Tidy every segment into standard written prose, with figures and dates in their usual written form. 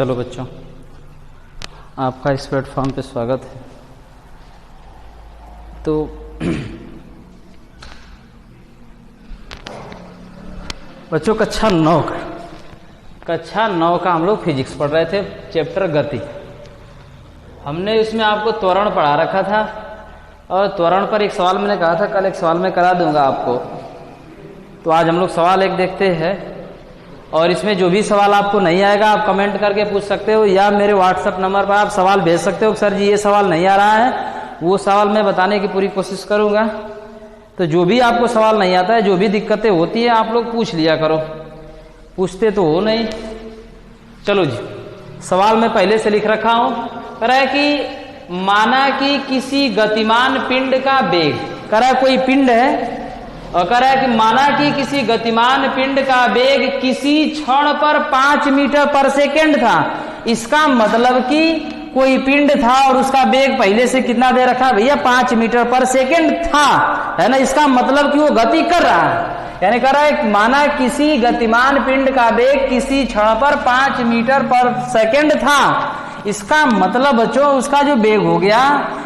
चलो बच्चों, आपका इस प्लेटफॉर्म पे स्वागत है। तो बच्चों कक्षा 9 का हम लोग फिजिक्स पढ़ रहे थे, चैप्टर गति। हमने इसमें आपको त्वरण पढ़ा रखा था और त्वरण पर एक सवाल मैंने कहा था कल एक सवाल मैं करा दूंगा आपको। तो आज हम लोग सवाल एक देखते हैं और इसमें जो भी सवाल आपको नहीं आएगा आप कमेंट करके पूछ सकते हो या मेरे व्हाट्सएप नंबर पर आप सवाल भेज सकते हो। सर जी ये सवाल नहीं आ रहा है, वो सवाल मैं बताने की पूरी कोशिश करूंगा। तो जो भी आपको सवाल नहीं आता है, जो भी दिक्कतें होती है, आप लोग पूछ लिया करो। पूछते तो हो नहीं। चलो जी, सवाल मैं पहले से लिख रखा हूं। कह रहा है कि माना कि किसी गतिमान पिंड का वेग, कह रहा है कोई पिंड है और कह रहा है कि माना कि किसी गतिमान पिंड का वेग किसी क्षण पर 5 मीटर पर सेकेंड था। इसका मतलब कि कोई पिंड था और उसका वेग पहले से कितना दे रखा भैया, 5 मीटर पर सेकेंड था, है ना। इसका मतलब कि वो गति कर रहा है, यानी कह रहा है माना किसी गतिमान पिंड का वेग किसी क्षण पर 5 मीटर पर सेकेंड था। इसका मतलब बच्चों उसका जो वेग हो गया,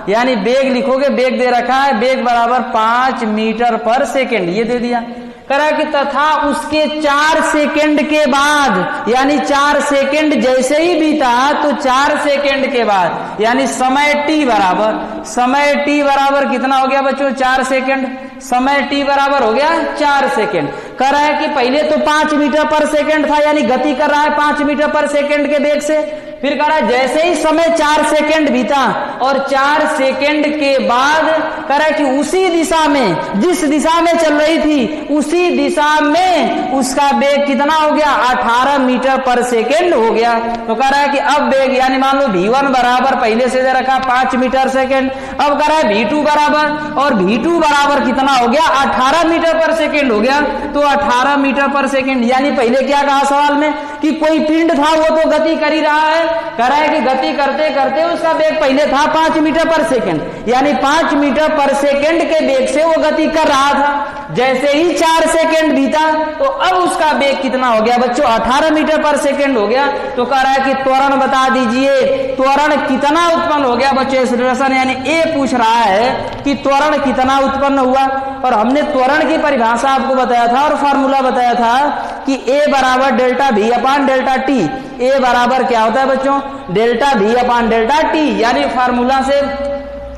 यानी वेग लिखोगे, वेग दे रखा है वेग बराबर 5 मीटर पर सेकेंड, ये दे दिया। कह रहा है कि तथा उसके 4 सेकेंड के बाद, यानी 4 सेकेंड जैसे ही बीता तो 4 सेकेंड के बाद, यानी समय t बराबर कितना हो गया बच्चों, 4 सेकेंड। समय t बराबर हो गया 4 सेकेंड। कह रहा है कि पहले तो 5 मीटर पर सेकेंड था, यानी गति कर रहा है 5 मीटर पर सेकेंड के वेग से। फिर कह रहा है जैसे ही समय 4 सेकेंड बीता और 4 सेकेंड के बाद कह रहा है कि उसी दिशा में, जिस दिशा में चल रही थी उसी दिशा में उसका वेग कितना हो गया, 18 मीटर पर सेकेंड हो गया। तो कह रहा है कि अब वेग, यानी मान लो v1 बराबर पहले से दे रखा 5 मीटर सेकेंड, अब कह रहा है v2 बराबर, और v2 बराबर कितना हो गया, 18 मीटर पर सेकेंड हो गया। तो 18 मीटर पर सेकेंड, यानी पहले क्या कहा सवाल में कि कोई पिंड था वो तो गति कर ही रहा है। कह रहा है कि गति करते करते उसका वेग पहले था 5 मीटर पर सेकेंड, यानी 5 मीटर पर सेकेंड के वेग से वो गति कर रहा था। जैसे ही 4 सेकेंड बीता तो अब उसका वेग कितना हो गया बच्चों, 18 मीटर पर सेकेंड हो गया। तो कह रहा है कि त्वरण बता दीजिए, त्वरण कितना उत्पन्न हो गया बच्चों इस रिलेशन, यानी ए पूछ रहा है कि त्वरण कितना उत्पन्न हुआ। और हमने त्वरण की परिभाषा आपको बताया था और फॉर्मूला बताया था कि ए बराबर delta v upon delta t. A बराबर क्या होता है बच्चों, delta v upon delta t, यानी फार्मूला से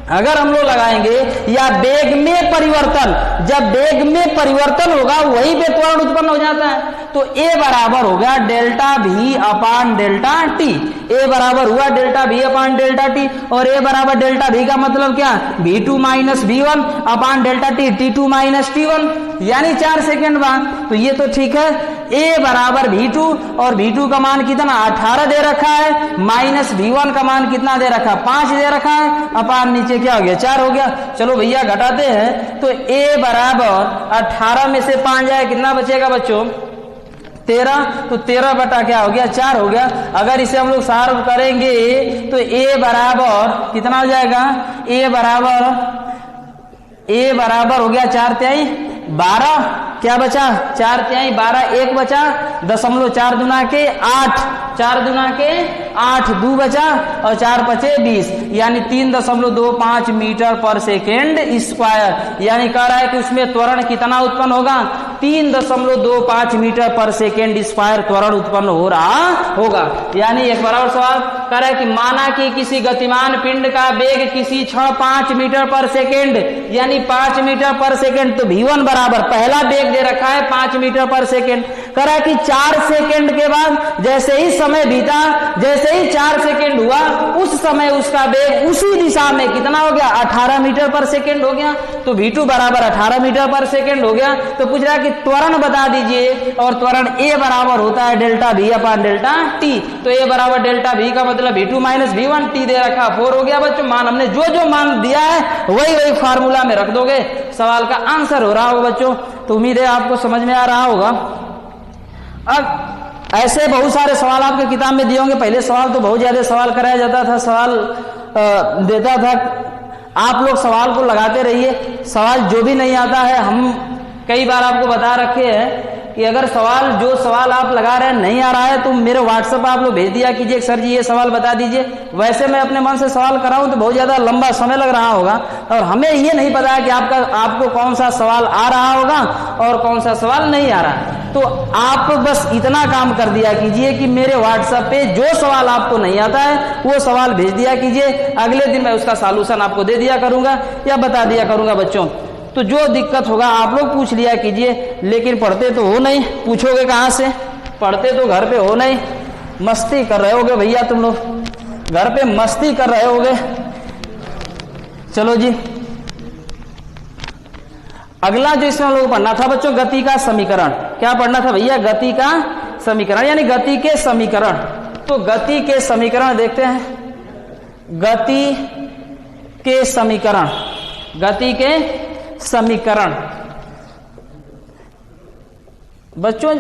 अगर हम लोग लगाएंगे या वेग में परिवर्तन, जब वेग में परिवर्तन होगा वहीं पे त्वरण उत्पन्न हो जाता है। तो ए बराबर हो गया delta v upon delta t. A बराबर हुआ delta v upon delta t, और ए बराबर डेल्टा v का मतलब क्या, v2 minus v1 upon delta t, t2 minus t1, यानी 4 सेकेंड बाद। तो ये तो ठीक है। ए बराबर v2, और v2 का मान कितना 18 दे रखा है, माइनस v1 का मान कितना दे रखा, 5 दे रखा है, अपान नीचे क्या हो गया, 4 हो गया। चलो भैया घटाते हैं। तो a बराबर 18 में से 5 जाए कितना बचेगा बच्चों, 13। तो 13 बटा क्या हो गया, 4 हो गया। अगर इसे हम लोग सॉल्व करेंगे तो a बराबर कितना हो जाएगा, a बराबर हो गया 4 तिहाई 12, क्या बचा 4 तिहाई 12, 1 बचा, 0.4 दुना के 8, 4 दुना के 8, 2 बचा और 4 बचे 20, यानी 3.25 मीटर पर सेकेंड स्क्वायर। यानी कह रहा है कि उसमें त्वरण कितना उत्पन्न होगा, 3.25 मीटर पर सेकेंड स्क्वायर त्वरण उत्पन्न हो रहा होगा। यानी एक बराबर सवाल कह रहा है कि माना कि किसी गतिमान पिंड का वेग किसी क्षण 5 मीटर पर सेकेंड, यानी 5 मीटर पर सेकेंड। तो v1 बराबर पहला वेग दे रखा है 5 मीटर पर सेकेंड। कह रहा है कि 4 सेकेंड के बाद जैसे ही समय बीता, जैसे ही 4 सेकेंड हुआ उस समय उसका वेग उसी दिशा में कितना हो गया, 18 मीटर पर सेकेंड हो गया। तो v2 बराबर 18 मीटर पर सेकेंड हो गया। तो पूछ रहा है कि त्वरण बता दीजिए, और त्वरण a बराबर होता है delta v upon delta t। तो a बराबर डेल्टा v का मतलब v2 माइनस v1, t दे रखा 4 हो गया बच्चों। मान हमने जो मान दिया है वही फार्मूला में रख दोगे, सवाल का आंसर हो रहा होगा बच्चों। तो उम्मीद है आपको समझ में आ रहा होगा। अब ऐसे बहुत सारे सवाल आपके किताब में दिए होंगे। पहले सवाल तो बहुत ज्यादा सवाल कराया जाता था, सवाल देता था। आप लोग सवाल को लगाते रहिए। सवाल जो भी नहीं आता है हम कई बार आपको बता रखे हैं कि अगर जो सवाल आप लगा रहे हैं नहीं आ रहा है तो मेरे व्हाट्सएप आप लोग भेज दिया कीजिए, सर जी ये सवाल बता दीजिए। वैसे मैं अपने मन से सवाल कराऊं तो बहुत ज्यादा लंबा समय लग रहा होगा, और हमें ये नहीं पता है कि आपको कौन सा सवाल आ रहा होगा और कौन सा सवाल नहीं आ रहा। तो आप बस इतना काम कर दिया कीजिए कि मेरे व्हाट्सएप पे जो सवाल आपको नहीं आता है वो सवाल भेज दिया कीजिए, अगले दिन मैं उसका सॉल्यूशन आपको दे दिया करूंगा या बता दिया करूंगा बच्चों। तो जो दिक्कत होगा आप लोग पूछ लिया कीजिए, लेकिन पढ़ते तो हो नहीं, पूछोगे कहां से? पढ़ते तो घर पे हो नहीं, मस्ती कर रहे होगे भैया, तुम लोग घर पे मस्ती कर रहे होगे। चलो जी, अगला जो इसमें हम लोग पढ़ना था बच्चों, गति का समीकरण। क्या पढ़ना था भैया? गति का समीकरण, यानी गति के समीकरण। तो गति के समीकरण देखते हैं, गति के समीकरण, गति के समीकरण। बच्चों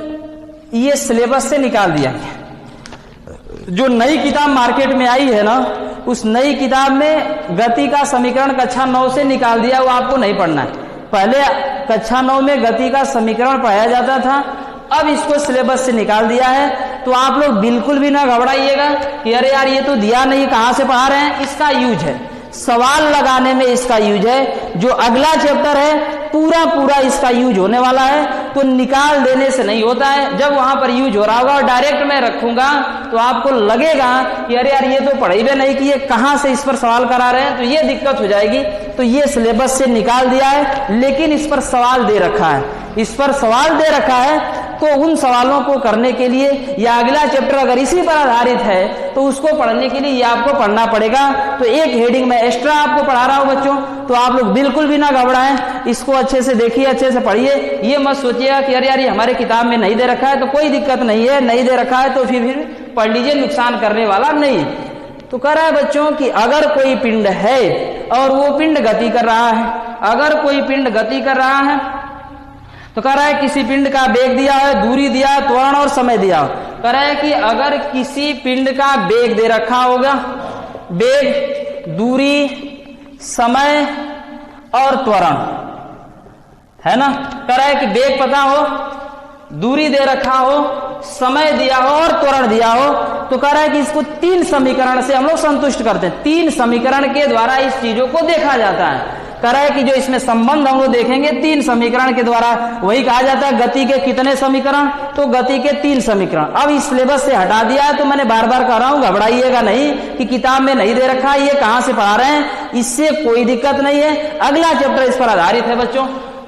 ये सिलेबस से निकाल दिया गया। जो नई किताब मार्केट में आई है ना, उस नई किताब में गति का समीकरण कक्षा 9 से निकाल दिया, वो आपको नहीं पढ़ना है। पहले कक्षा 9 में गति का समीकरण पढ़ाया जाता था, अब इसको सिलेबस से निकाल दिया है। तो आप लोग बिल्कुल भी ना घबराइएगा कि अरे यार ये तो दिया नहीं, कहां से पढ़ा रहे हैं। इसका यूज है, सवाल लगाने में इसका यूज है। जो अगला चैप्टर है पूरा इसका यूज होने वाला है, तो निकाल देने से नहीं होता है। जब वहां पर यूज हो रहा होगा और डायरेक्ट मैं रखूंगा तो आपको लगेगा कि अरे यार ये तो पढ़ाई भी नहीं किए, कहां से इस पर सवाल करा रहे हैं, तो ये दिक्कत हो जाएगी। तो ये सिलेबस से निकाल दिया है, लेकिन इस पर सवाल दे रखा है, इस पर सवाल दे रखा है। तो उन सवालों को करने के लिए या अगला चैप्टर अगर इसी पर आधारित है तो उसको पढ़ने के लिए ये आपको पढ़ना पड़ेगा। तो एक हेडिंग में एक्स्ट्रा आपको पढ़ा रहा हूं बच्चों, तो आप लोग बिल्कुल भी ना घबराएं, इसको अच्छे से देखिए, अच्छे से पढ़िए। ये मत सोचिएगा कि अरे यार ये हमारे किताब में नहीं दे रखा है, तो कोई दिक्कत नहीं है, नहीं दे रखा है तो फिर पढ़ लीजिए, नुकसान करने वाला नहीं है। तो कह रहा है बच्चों कि अगर कोई पिंड है और वो पिंड गति कर रहा है, अगर कोई पिंड गति कर रहा है, तो कह रहा है किसी पिंड का वेग दिया है, दूरी दिया, त्वरण और समय दिया। कह रहा है कि अगर किसी पिंड का वेग दे रखा होगा, वेग, दूरी, समय और त्वरण, है ना। कह रहा है कि वेग पता हो, दूरी दे रखा हो, समय दिया हो और त्वरण दिया हो, तो कह रहा है कि इसको 3 समीकरण से हम लोग संतुष्ट करते हैं। 3 समीकरण के द्वारा इस चीजों को देखा जाता है। कह रहा है कि जो इसमें संबंध हम लोग देखेंगे 3 समीकरण के द्वारा, वही कहा जाता है गति के कितने समीकरण, तो गति के 3 समीकरण। अब इस सिलेबस से हटा दिया है, तो मैंने बार बार कह रहा हूं घबराइएगा नहीं कि किताब में नहीं दे रखा है, ये कहां से पढ़ा रहे हैं, इससे कोई दिक्कत नहीं है। अगला चैप्टर इस पर आधारित है बच्चों,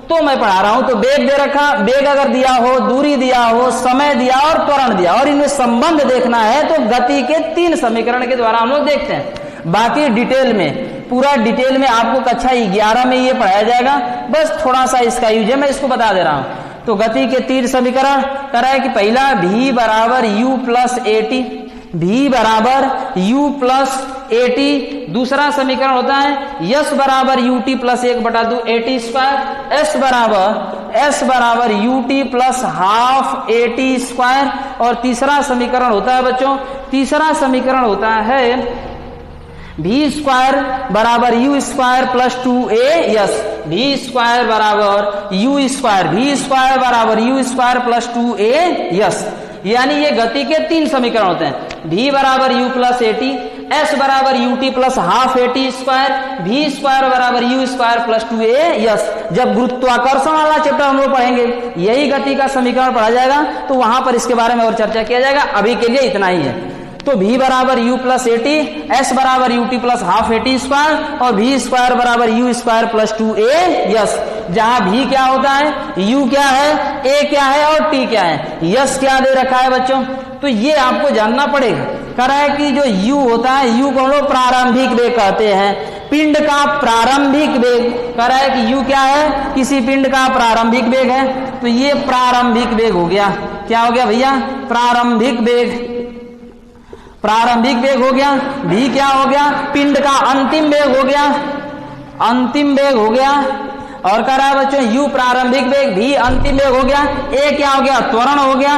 तो मैं पढ़ा रहा हूं। तो वेग दे रखा, वेग अगर दिया हो, दूरी दिया हो, समय दिया और त्वरण दिया, और इनमें संबंध देखना है, तो गति के 3 समीकरण के द्वारा हम लोग देखते हैं। बाकी डिटेल में, पूरा डिटेल में आपको कक्षा 11 में ये पढ़ाया जाएगा, बस थोड़ा सा इसका यूज है, मैं इसको बता दे रहा हूं। तो गति के 3 समीकरण कह रहा है कि पहला v बराबर u प्लस at, v बराबर u प्लस at। दूसरा समीकरण होता है s बराबर ut plus 1/2 at square, s बराबर ut plus half at square. और तीसरा समीकरण होता है बच्चों, तीसरा समीकरण होता है v स्क्वायर बराबर u square plus 2as, v square बराबर u स्क्वायर, v स्क्वायर बराबर u स्क्वायर प्लस 2as। यानी ये गति के 3 समीकरण होते हैं। v बराबर u प्लस at, s बराबर ut plus half at square, v square बराबर u स्क्वायर प्लस 2as। जब गुरुत्वाकर्षण वाला चैप्टर हम लोग पढ़ेंगे, यही गति का समीकरण पढ़ा जाएगा, तो वहां पर इसके बारे में और चर्चा किया जाएगा। अभी के लिए इतना ही है। तो v बराबर u प्लस at, s बराबर ut plus half at square, और v स्क्वायर बराबर u स्क्वायर प्लस 2as। जहां v क्या होता है, u क्या है, a क्या है और t क्या है, s क्या दे रखा है बच्चों, तो ये आपको जानना पड़ेगा। कह रहा है कि जो u होता है, u को हम लोग प्रारंभिक वेग कहते हैं, पिंड का प्रारंभिक वेग। कह रहा है कि u क्या है, किसी पिंड का प्रारंभिक वेग है, तो ये प्रारंभिक वेग हो गया। क्या हो गया भैया, प्रारंभिक वेग, प्रारंभिक वेग हो गया। v क्या हो गया, पिंड का अंतिम वेग हो गया, अंतिम वेग हो गया। और कह रहा है बच्चों u प्रारंभिक वेग, v अंतिम वेग हो गया, a क्या हो गया, त्वरण हो गया,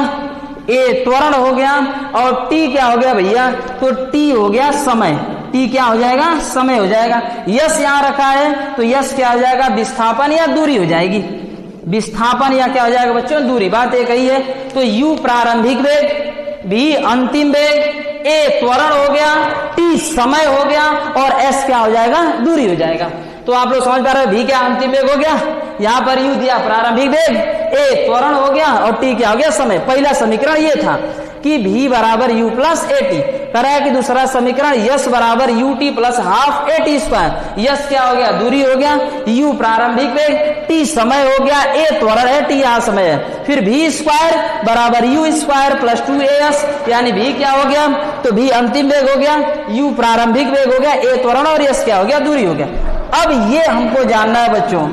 a त्वरण हो गया, और t क्या हो गया भैया, तो t हो गया समय, t क्या हो जाएगा, समय हो जाएगा। यस यहां रखा है, तो यस क्या हो जाएगा, विस्थापन या दूरी हो जाएगी। विस्थापन या क्या हो जाएगा बच्चों, दूरी, बात एक ही है। तो u प्रारंभिक वेग, v अंतिम वेग, a त्वरण हो गया, t समय हो गया और s क्या हो जाएगा, दूरी हो जाएगा। तो आप लोग समझ पा रहे हो, v क्या अंतिम वेग हो गया, यहां पर u दिया प्रारंभिक वेग, a त्वरण हो गया और t क्या हो गया, समय। पहला समीकरण ये था कि v बराबर u प्लस ए टी। कह रहा है कि दूसरा समीकरण यस बराबर u t plus half a t square. Yes क्या हो गया, दूरी हो गया, u प्रारंभिक वेग, t समय हो गया, a त्वरण है, t यहाँ समय है। फिर v स्क्वायर बराबर u स्क्वायर प्लस 2as, यानी v क्या हो गया, तो v अंतिम वेग हो गया, u प्रारंभिक वेग हो गया, a त्वरण और s क्या हो गया, दूरी हो गया। अब ये हमको जानना है बच्चों,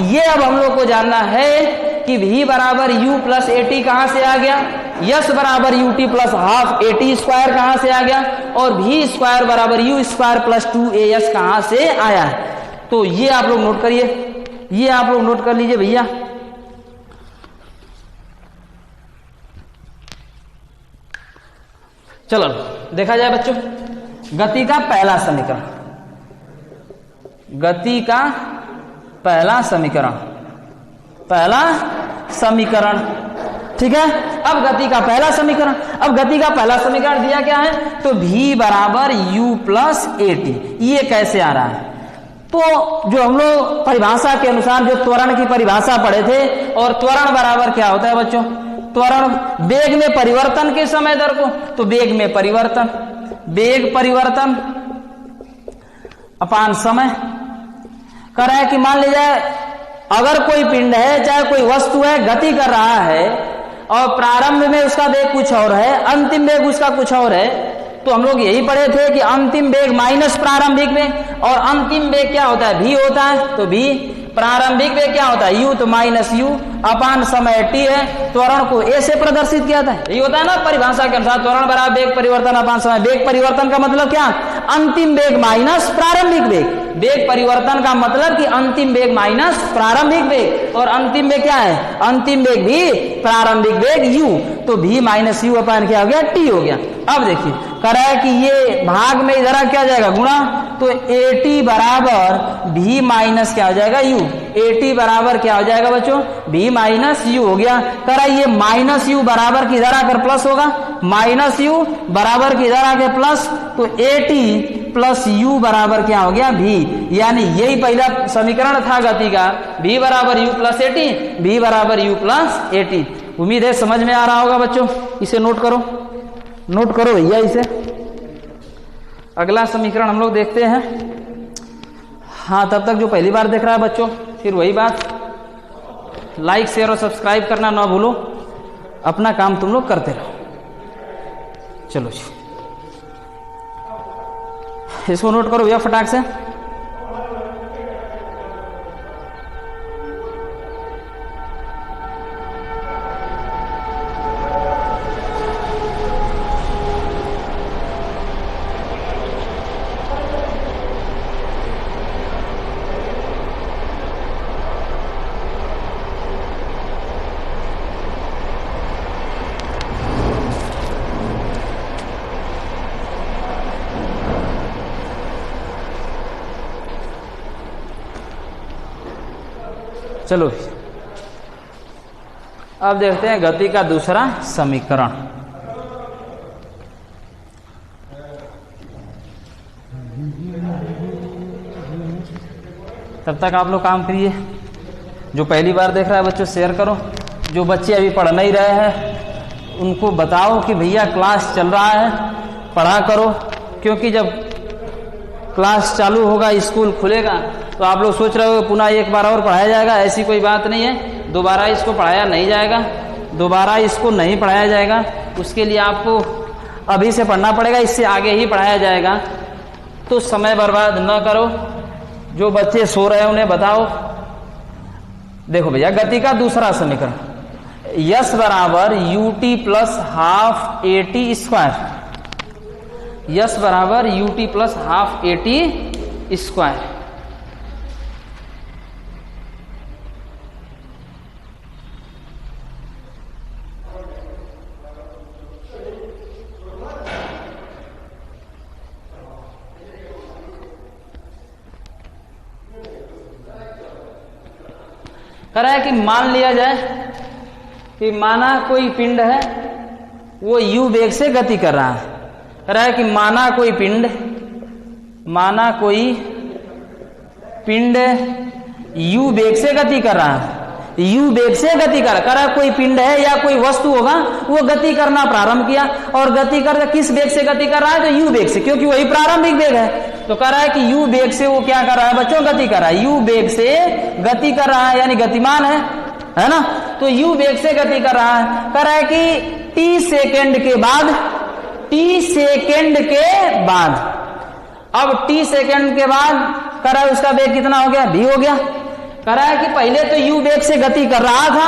ये अब हम लोग को जानना है कि v बराबर u प्लस ए टी कहां से आ गया, यस बराबर u t plus half a t square कहां से आ गया और v स्क्वायर बराबर u स्क्वायर प्लस 2as कहां से आया है। तो ये आप लोग नोट करिए, ये आप लोग नोट कर लीजिए भैया। चलो देखा जाए बच्चों, गति का पहला समीकरण, गति का पहला समीकरण, पहला समीकरण, ठीक है। अब गति का पहला समीकरण, अब गति का पहला समीकरण दिया क्या है, तो v बराबर u प्लस ए टी। ये कैसे आ रहा है, तो जो हम लोग परिभाषा के अनुसार जो त्वरण की परिभाषा पढ़े थे, और त्वरण बराबर क्या होता है बच्चों, त्वरण वेग में परिवर्तन के समय दर को, तो वेग में परिवर्तन, वेग परिवर्तन अपान समय। कह रहा है कि मान लीजिए अगर कोई पिंड है, चाहे कोई वस्तु है, गति कर रहा है और प्रारंभ में उसका वेग कुछ और है, अंतिम वेग उसका कुछ और है, तो हम लोग यही पढ़े थे कि अंतिम वेग माइनस प्रारंभिक वेग, और अंतिम वेग क्या होता है, v होता है, तो v प्रारंभिक वेग क्या होता है, u, तो माइनस u अपान समय t है। त्वरण को a से प्रदर्शित किया था, ये होता है ना परिभाषा के अनुसार, त्वरण बराबर वेग परिवर्तन अपान समय। वेग परिवर्तन का मतलब क्या, अंतिम वेग माइनस प्रारंभिक वेग। वेग परिवर्तन का मतलब कि अंतिम वेग माइनस प्रारंभिक वेग, और अंतिम वेग क्या है, अंतिम वेग भी प्रारंभिक वेग u, तो v माइनस u अपान क्या हो गया, t हो गया। अब देखिए कह रहा है कि ये भाग में इधर क्या जाएगा, गुणा, तो ए टी बराबर v माइनस क्या हो जाएगा, u। ए टी बराबर क्या हो जाएगा बच्चों, v माइनस u हो गया। कह रहा है ये माइनस u बराबर किधर आकर प्लस होगा, माइनस u बराबर किधर आके प्लस, तो ए टी प्लस u बराबर क्या हो गया, v। यानी यही पहला समीकरण था गति का, v बराबर u plus A T, v बराबर u प्लस ए टी। उम्मीद है समझ में आ रहा होगा बच्चों, इसे नोट करो, नोट करो भैया इसे। अगला समीकरण हम लोग देखते हैं। हाँ, तब तक जो पहली बार देख रहा है बच्चों, फिर वही बात, लाइक शेयर और सब्सक्राइब करना ना भूलो, अपना काम तुम लोग करते रहो। चलो जी, इसको नोट करो भैया फटाक से। चलो अब देखते हैं गति का दूसरा समीकरण। तब तक आप लोग काम करिए। जो पहली बार देख रहा है बच्चों शेयर करो, जो बच्चे अभी पढ़ नहीं रहे हैं उनको बताओ कि भैया क्लास चल रहा है, पढ़ा करो, क्योंकि जब क्लास चालू होगा, स्कूल खुलेगा, तो आप लोग सोच रहे हो पुनः एक बार और पढ़ाया जाएगा, ऐसी कोई बात नहीं है। दोबारा इसको पढ़ाया नहीं जाएगा, दोबारा इसको नहीं पढ़ाया जाएगा, उसके लिए आपको अभी से पढ़ना पड़ेगा, इससे आगे ही पढ़ाया जाएगा। तो समय बर्बाद न करो, जो बच्चे सो रहे हैं उन्हें बताओ। देखो भैया, गति का दूसरा समीकरण, यस बराबर u t plus half a t square, s बराबर u t plus half a t square. कह रहा है कि मान लिया जाए कि माना कोई पिंड है वो u वेग से गति कर रहा है। कह रहा है कि माना कोई पिंड u वेग से गति कर रहा है, u वेग से गति कर रहा है। कोई पिंड है या कोई वस्तु होगा वो गति करना प्रारंभ किया और गति कर किस वेग से गति कर रहा है? तो u वेग से, क्योंकि वही प्रारंभिक वेग है। तो कह रहा है कि u वेग से वो क्या कर रहा है बच्चों? गति कर रहा है। u वेग से गति कर रहा है यानी गतिमान है ना। तो u वेग से गति कर रहा है। कह रहा है कि t सेकेंड के बाद अब t सेकेंड के बाद कह रहा है उसका वेग कितना हो गया? v हो गया। कह रहा है कि पहले तो u वेग से गति कर रहा था,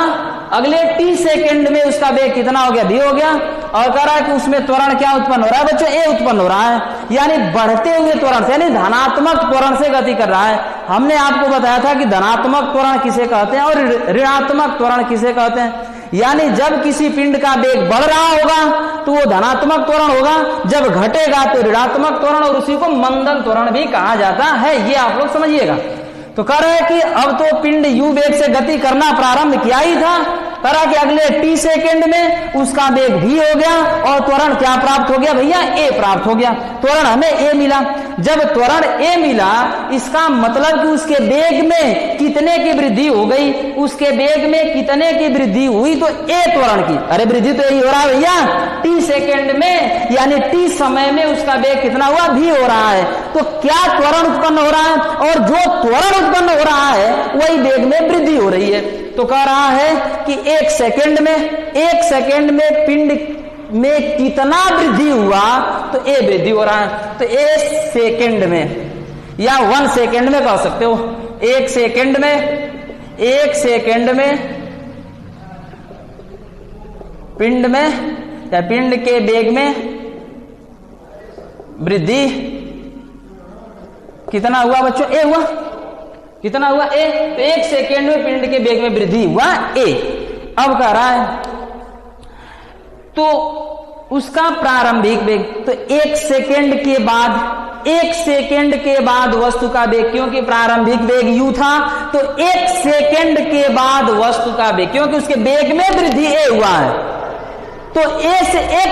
अगले t सेकेंड में उसका वेग कितना हो गया? v हो गया। और कह रहा है कि उसमें त्वरण क्या उत्पन्न हो रहा है बच्चों? a उत्पन्न हो रहा है, यानी बढ़ते हुए त्वरण से, यानी धनात्मक त्वरण से गति कर रहा है। हमने आपको बताया था कि धनात्मक त्वरण किसे कहते हैं और ऋणात्मक त्वरण किसे कहते हैं। यानी जब किसी पिंड का वेग बढ़ रहा होगा तो वो धनात्मक त्वरण होगा, जब घटेगा तो ऋणात्मक त्वरण, और उसी को मंदन त्वरण भी कहा जाता है। ये आप लोग समझिएगा। तो कह रहा है कि अब तो पिंड u वेग से गति करना प्रारंभ किया ही था, कह रहा कि अगले t सेकेंड में उसका वेग v हो गया और त्वरण क्या प्राप्त हो गया भैया? a प्राप्त हो गया। त्वरण हमें a मिला। जब त्वरण a मिला इसका मतलब कि उसके वेग में कितने की वृद्धि हो गई? उसके वेग में कितने की वृद्धि हुई? तो a त्वरण की। अरे वृद्धि तो यही हो रहा है भैया t सेकेंड में, यानी t समय में उसका वेग कितना हुआ? v हो रहा है। तो क्या त्वरण उत्पन्न हो रहा है? और जो त्वरण उत्पन्न हो रहा है वही वेग में वृद्धि हो रही है। तो कह रहा है कि एक सेकेंड में पिंड में कितना वृद्धि हुआ? तो a वृद्धि हो रहा है। तो a सेकेंड में या 1 सेकेंड में कह सकते हो, एक सेकेंड में पिंड में या पिंड के वेग में वृद्धि कितना हुआ बच्चों? a हुआ। कितना हुआ? a। तो एक सेकेंड में पिंड के वेग में वृद्धि हुआ a। अब कह रहा है तो उसका प्रारंभिक वेग, तो एक सेकेंड के बाद वस्तु का वेग, क्योंकि प्रारंभिक वेग u था, तो एक सेकेंड के बाद वस्तु का वेग, क्योंकि उसके वेग में वृद्धि a हुआ है, तो a से एक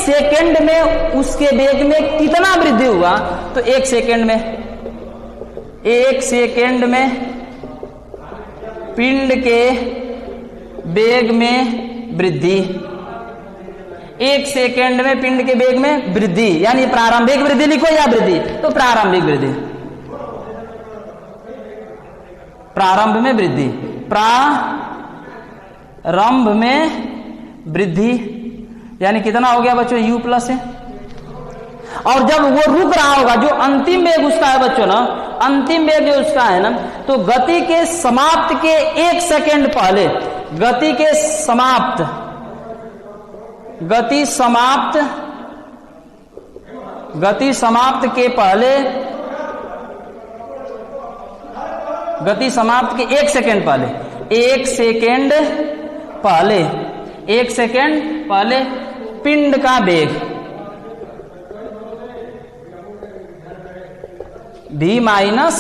सेकेंड में उसके वेग में कितना वृद्धि हुआ? तो एक सेकेंड में पिंड के वेग में वृद्धि, एक सेकेंड में पिंड के वेग में वृद्धि, यानी प्रारंभिक वृद्धि लिखो या वृद्धि? तो प्रारंभिक वृद्धि, प्रारंभ में वृद्धि, प्रारंभ में वृद्धि, यानी कितना हो गया बच्चों? u प्लस है। और जब वो रुक रहा होगा, जो अंतिम वेग उसका है बच्चों ना, अंतिम वेग जो उसका है ना, तो गति के समाप्त के एक सेकेंड पहले, गति समाप्त के पहले, गति समाप्त के एक सेकेंड पहले पिंड का वेग v माइनस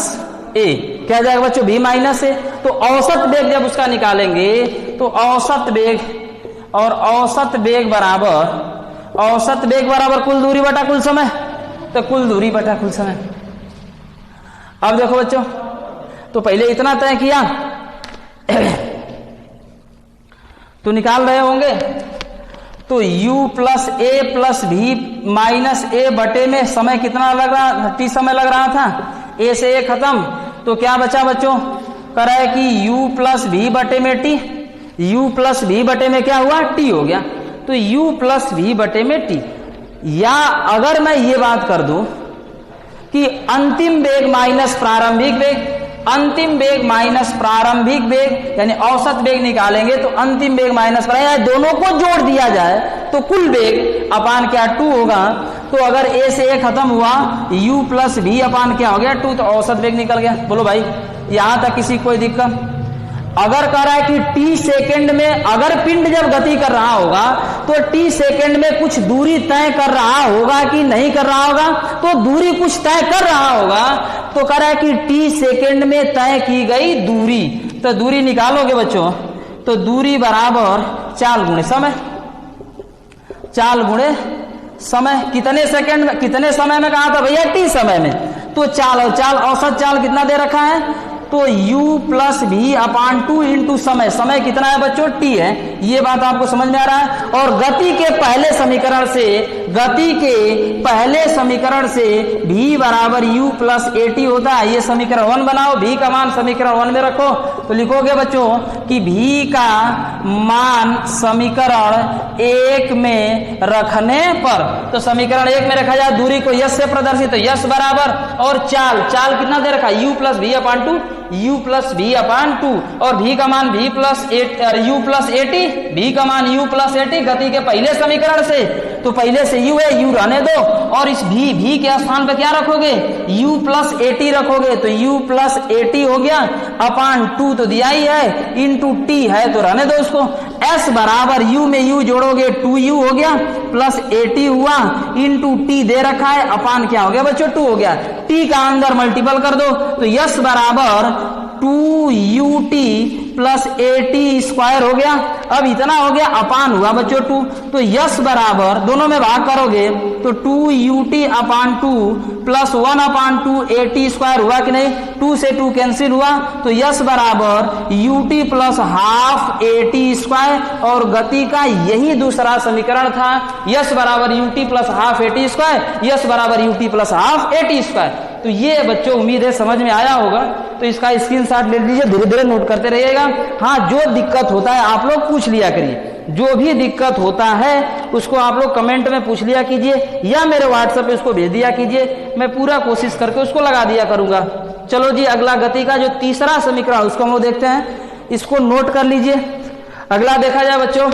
a क्या जाएगा बच्चों? v minus a। तो औसत वेग जब उसका निकालेंगे तो औसत वेग बराबर कुल दूरी बटा कुल समय, तो कुल दूरी बटा कुल समय। अब देखो बच्चों, तो पहले इतना तय किया तो निकाल रहे होंगे, तो u plus a plus v minus a बटे में समय कितना लग रहा? t समय लग रहा था। a से a खत्म, तो क्या बचा बच्चों? कह रहा है कि u प्लस v बटे में t, u प्लस v बटे में क्या हुआ? t हो गया। तो u प्लस v बटे में t, या अगर मैं ये बात कर दूं कि अंतिम वेग माइनस प्रारंभिक वेग, अंतिम वेग माइनस प्रारंभिक वेग, यानी औसत वेग निकालेंगे तो अंतिम वेग माइनस प्रारंभिक, दोनों को जोड़ दिया जाए तो कुल वेग अपान क्या 2 होगा। तो अगर a से a खत्म हुआ, u प्लस v अपान क्या हो गया 2, तो औसत वेग निकल गया। बोलो भाई, यहां तक किसी कोई दिक्कत? अगर कह रहा है कि t सेकेंड में, अगर पिंड जब गति कर रहा होगा तो t सेकेंड में कुछ दूरी तय कर रहा होगा कि नहीं कर रहा होगा? तो दूरी कुछ तय कर रहा होगा। तो कह रहा है कि t सेकेंड में तय की गई दूरी, तो दूरी निकालोगे बच्चों तो दूरी बराबर चाल गुणे समय, चाल गुणे समय। कितने सेकंड में, कितने समय में कहा था भैया? टी समय में। तो चाल, और चाल औसत चाल कितना दे रखा है? तो u प्लस भी अपान 2 इंटू समय। समय कितना है बच्चों? t है। ये बात आपको समझ में आ रहा है। और गति के पहले समीकरण से, गति के पहले समीकरण से v बराबर u प्लस at होता है। ये समीकरण 1 बनाओ, v का मान समीकरण 1 में रखो। तो लिखोगे बच्चों कि v का मान समीकरण 1 में रखने पर, तो समीकरण 1 में रखा जाए दूरी को यश से प्रदर्शित, तो यश बराबर, और चाल, चाल कितना दे रखा? u प्लस v अपान 2, u प्लस v अपान 2, और v का मान v plus u plus 80, v का मान u प्लस 80 गति के पहले समीकरण से। तो पहले से u है, u रहने दो, और इस v के स्थान पे क्या रखोगे? u प्लस 80 रखोगे। तो u प्लस 80 हो गया अपान 2 तो दिया ही है, इंटू t है तो रहने दो उसको। s बराबर u में u जोड़ोगे 2u हो गया, प्लस 80 हुआ, इंटू t दे रखा है, अपान क्या हो गया बच्चों? 2 हो गया। t का अंदर मल्टीपल कर दो, तो s बराबर 2ut प्लस 80 स्क्वायर हो गया। अब इतना हो गया, अपान हुआ बच्चों 2, तो यश बराबर, दोनों में भाग करोगे तो 2ut अपान 2 प्लस 1 अपान 2 80 स्क्वायर हुआ कि नहीं? 2 से 2 कैंसिल हुआ, तो यश बराबर ut प्लस हाफ 80 स्क्वायर, और गति का यही दूसरा समीकरण था। यश बराबर ut प्लस हाफ 80 स्क्वायर, यश बराबर ut प्लस हाफ 80 स्क्वायर। तो ये बच्चों उम्मीद है समझ में आया होगा। तो इसका स्क्रीनशॉट ले लीजिए, धीरे धीरे नोट करते रहिएगा। हाँ, जो दिक्कत होता है आप लोग पूछ लिया करिए, जो भी दिक्कत होता है उसको आप लोग कमेंट में पूछ लिया कीजिए, या मेरे व्हाट्सएप पे उसको भेज दिया कीजिए, मैं पूरा कोशिश करके उसको लगा दिया करूंगा। चलो जी, अगला गति का जो तीसरा समीकरण उसको हम लोग देखते हैं, इसको नोट कर लीजिए। अगला देखा जाए बच्चों,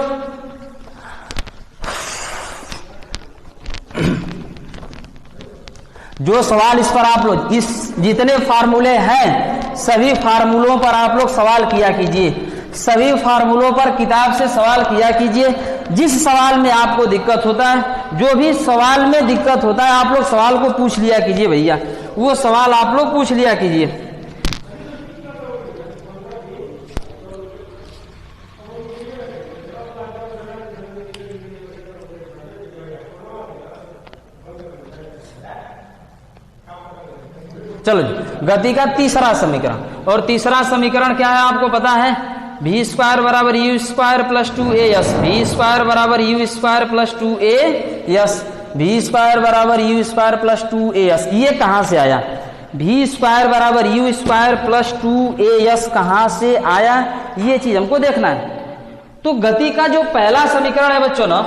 जो सवाल इस पर आप लोग, इस जितने फार्मूले हैं सभी फार्मूलों पर आप लोग सवाल किया कीजिए, सभी फार्मूलों पर किताब से सवाल किया कीजिए। जिस सवाल में आपको दिक्कत होता है, जो भी सवाल में दिक्कत होता है, आप लोग सवाल को पूछ लिया कीजिए भैया, वो सवाल आप लोग पूछ लिया कीजिए। चलो जी, गति का तीसरा समीकरण, और तीसरा समीकरण क्या है आपको पता है? v स्क्वायर बराबर u square plus 2as, v square बराबर u square plus 2as, v square बराबर u स्क्वायर प्लस 2as। ये कहां से आया? v स्क्वायर बराबर u स्क्वायर प्लस 2as कहां से आया, ये चीज हमको देखना है। तो गति का जो पहला समीकरण है बच्चों ना,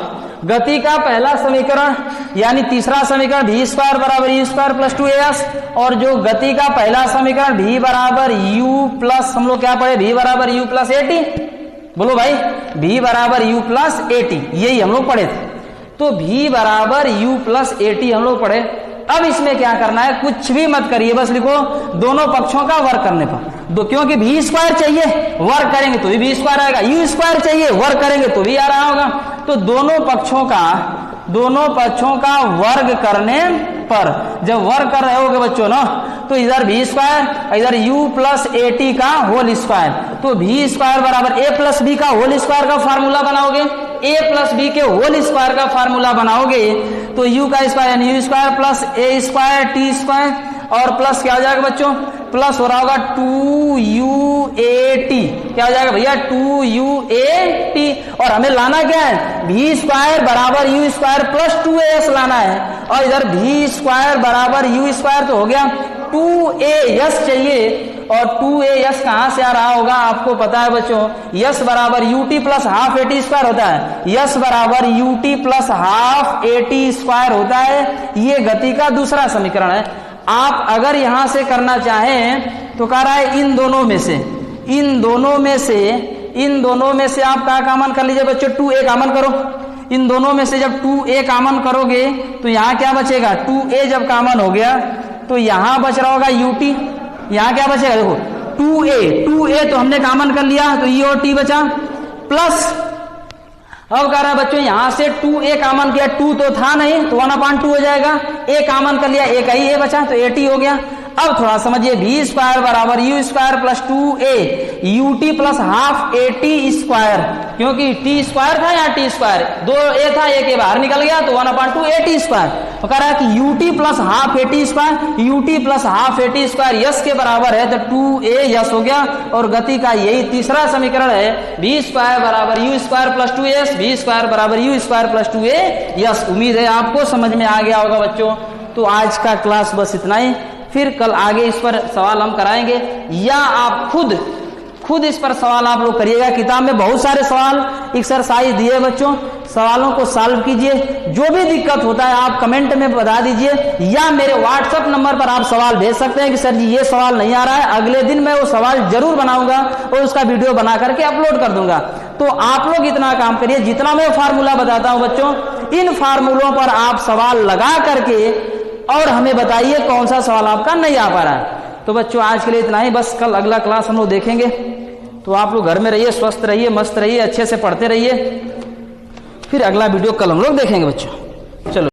गति का पहला समीकरण यानी तीसरा समीकरण v स्क्वायर बराबर u स्क्वायर प्लस 2as, और जो गति का पहला समीकरण v बराबर u प्लस, हम लोग क्या पढ़े? v बराबर u प्लस 80, बोलो भाई, v बराबर u प्लस 80, यही हम लोग पढ़े थे। तो v बराबर u प्लस 80 हम लोग पढ़े। अब इसमें क्या करना है? कुछ भी मत करिए, बस लिखो दोनों पक्षों का वर्क करने पर। क्योंकि v स्क्वायर चाहिए, वर्क करेंगे तो भी v स्क्वायर आएगा, u स्क्वायर चाहिए, वर्क करेंगे तो भी आ रहा होगा। तो दोनों पक्षों का वर्ग करने पर, जब वर्ग कर रहे होगे बच्चों ना, तो इधर v स्क्वायर, इधर u प्लस 80 का होल स्क्वायर, तो v स्क्वायर बराबर a प्लस b का होल स्क्वायर का फार्मूला बनाओगे, a प्लस b के होल स्क्वायर का फार्मूला बनाओगे, तो u का स्क्वायर यानी u square plus a square t square, और प्लस क्या हो जाएगा बच्चों? प्लस हो रहा होगा 2uat, क्या हो जाएगा भैया? 2uat। और हमें लाना क्या है? v स्क्वायर बराबर u स्क्वायर प्लस 2as लाना है, और इधर v स्क्वायर बराबर u स्क्वायर तो हो गया, 2as चाहिए। और 2as कहां से आ रहा होगा आपको पता है बच्चों? यस बराबर ut प्लस हाफ 80 स्क्वायर होता है, यस बराबर ut प्लस हाफ 80 स्क्वायर होता है। ये गति का दूसरा समीकरण है। आप अगर यहां से करना चाहें तो कह रहा है इन दोनों में से आप क्या कॉमन कर लीजिए बच्चों? 2a कॉमन करो। इन दोनों में से जब 2a कॉमन करोगे तो यहाँ क्या बचेगा? 2a जब कॉमन हो गया तो यहाँ बच रहा होगा ut, यहाँ क्या बचेगा? देखो 2a तो हमने कॉमन कर लिया, तो ये और t बचा, प्लस अब कह रहा है बच्चों यहां से 2a कॉमन किया, 2 तो था नहीं तो 1/2 हो जाएगा, a कॉमन कर लिया, a का ही a बचा तो 80 हो गया। अब थोड़ा समझिए, वी स्क्वायर बराबर u square plus 2a UT plus half a t square, क्योंकि टी स्क्वायर था यहाँ टी स्क्वायर, 2a था, एक ए बाहर निकल गया तो 1/2 ए टी स्क्वायर। तो कह रहा है कि UT plus half a t square, UT plus half a t square yes के बराबर है, तो 2a यस हो गया। और गति का यही तीसरा समीकरण है, वी स्क्वायर बराबर u square plus 2s, v square बराबर u square plus 2a s. उम्मीद है आपको समझ में आ गया होगा बच्चों। तो आज का क्लास बस इतना ही, फिर कल आगे इस पर सवाल हम कराएंगे, या आप खुद इस पर सवाल आप लोग करिएगा। किताब में बहुत सारे सवाल एक्सरसाइज दिए बच्चों, सवालों को सॉल्व कीजिए। जो भी दिक्कत होता है आप कमेंट में बता दीजिए, या मेरे व्हाट्सएप नंबर पर आप सवाल भेज सकते हैं कि सर जी ये सवाल नहीं आ रहा है, अगले दिन मैं वो सवाल जरूर बनाऊंगा और उसका वीडियो बना करके अपलोड कर दूंगा। तो आप लोग इतना काम करिए, जितना मैं फार्मूला बताता हूं बच्चों, इन फार्मूलों पर आप सवाल लगा करके और हमें बताइए कौन सा सवाल आपका नहीं आ पा रहा है। तो बच्चों आज के लिए इतना ही, बस कल अगला क्लास हम लोग देखेंगे। तो आप लोग घर में रहिए, स्वस्थ रहिए, मस्त रहिए, अच्छे से पढ़ते रहिए। फिर अगला वीडियो कल हम लोग देखेंगे बच्चों। चलो।